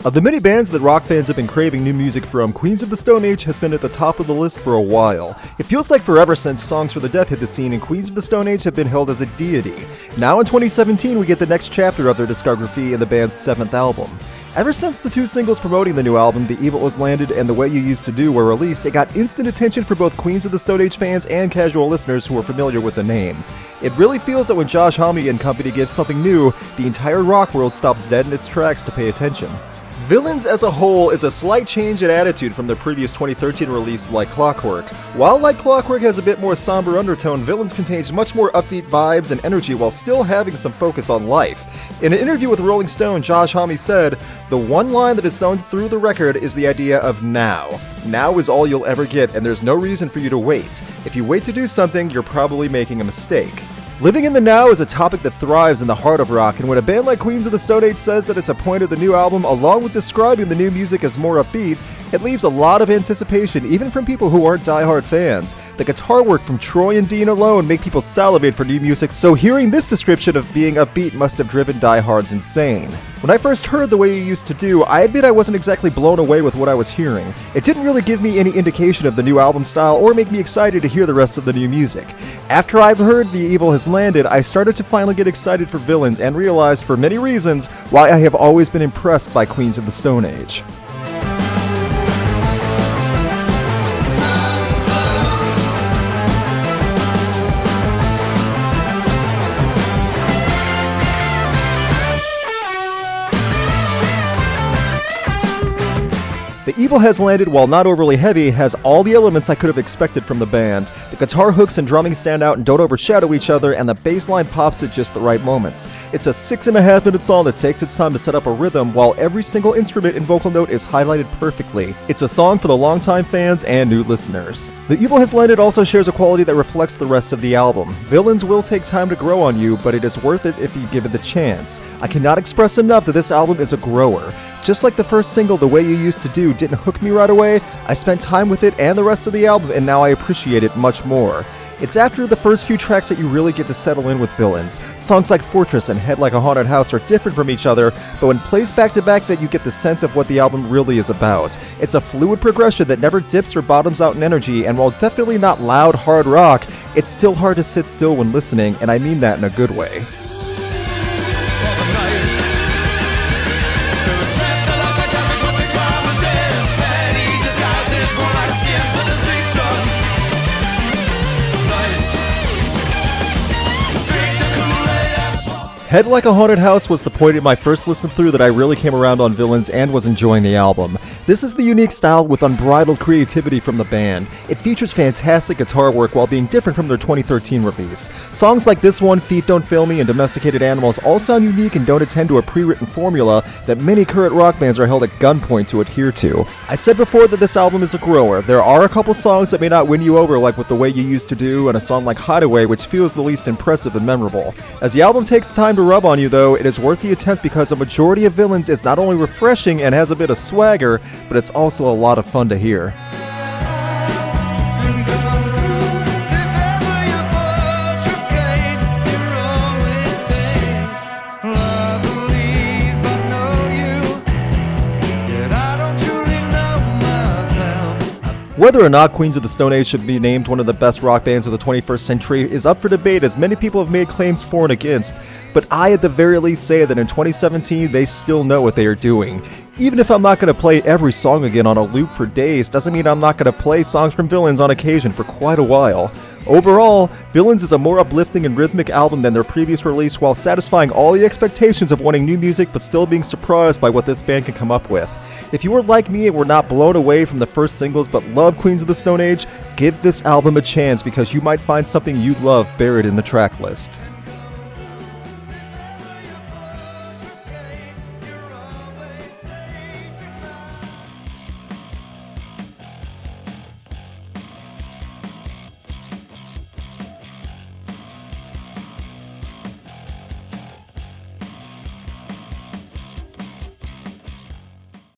Of the many bands that rock fans have been craving new music from, Queens of the Stone Age has been at the top of the list for a while. It feels like forever since Songs for the Deaf hit the scene, and Queens of the Stone Age have been hailed as a deity. Now in 2017, we get the next chapter of their discography in the band's 7th album. Ever since the two singles promoting the new album, The Evil Has Landed and The Way You Used to Do, were released, it got instant attention for both Queens of the Stone Age fans and casual listeners who are familiar with the name. It really feels that when Josh Homme and company give something new, the entire rock world stops dead in its tracks to pay attention. Villains as a whole is a slight change in attitude from their previous 2013 release Like Clockwork. While Like Clockwork has a bit more somber undertone, Villains contains much more upbeat vibes and energy while still having some focus on life. In an interview with Rolling Stone, Josh Homme said, "The one line that is sewn through the record is the idea of now. Now is all you'll ever get, and there's no reason for you to wait. If you wait to do something, you're probably making a mistake." Living in the now is a topic that thrives in the heart of rock, and when a band like Queens of the Stone Age says that it's a point of the new album, along with describing the new music as more upbeat, it leaves a lot of anticipation, even from people who aren't diehard fans. The guitar work from Troy and Dean alone make people salivate for new music, so hearing this description of being upbeat must have driven diehards insane. When I first heard The Way You Used to Do, I admit I wasn't exactly blown away with what I was hearing. It didn't really give me any indication of the new album style or make me excited to hear the rest of the new music. After I heard The Evil Has Landed, I started to finally get excited for Villains and realized, for many reasons, why I have always been impressed by Queens of the Stone Age. The Evil Has Landed, while not overly heavy, has all the elements I could have expected from the band. The guitar hooks and drumming stand out and don't overshadow each other, and the bass line pops at just the right moments. It's a 6.5-minute song that takes its time to set up a rhythm, while every single instrument and vocal note is highlighted perfectly. It's a song for the longtime fans and new listeners. The Evil Has Landed also shares a quality that reflects the rest of the album. Villains will take time to grow on you, but it is worth it if you give it the chance. I cannot express enough that this album is a grower. Just like the first single, The Way You Used to Do, didn't hook me right away, I spent time with it and the rest of the album, and now I appreciate it much more. It's after the first few tracks that you really get to settle in with Villains. Songs like Fortress and Head Like a Haunted House are different from each other, but when placed back to back that you get the sense of what the album really is about. It's a fluid progression that never dips or bottoms out in energy, and while definitely not loud, hard rock, it's still hard to sit still when listening, and I mean that in a good way. Head Like a Haunted House was the point in my first listen through that I really came around on Villains and was enjoying the album. This is the unique style with unbridled creativity from the band. It features fantastic guitar work while being different from their 2013 release. Songs like this one, Feet Don't Fail Me, and Domesticated Animals all sound unique and don't attend to a pre-written formula that many current rock bands are held at gunpoint to adhere to. I said before that this album is a grower. There are a couple songs that may not win you over, like with The Way You Used to Do and a song like Hideaway, which feels the least impressive and memorable. As the album takes time to rub on you, though, it is worth the attempt because a majority of Villains is not only refreshing and has a bit of swagger, but it's also a lot of fun to hear. Whether or not Queens of the Stone Age should be named one of the best rock bands of the 21st century is up for debate, as many people have made claims for and against, but I at the very least say that in 2017 they still know what they are doing. Even if I'm not going to play every song again on a loop for days, doesn't mean I'm not going to play songs from Villains on occasion for quite a while. Overall, Villains is a more uplifting and rhythmic album than their previous release, while satisfying all the expectations of wanting new music but still being surprised by what this band can come up with. If you were like me and were not blown away from the first singles but love Queens of the Stone Age, give this album a chance because you might find something you love buried in the track list.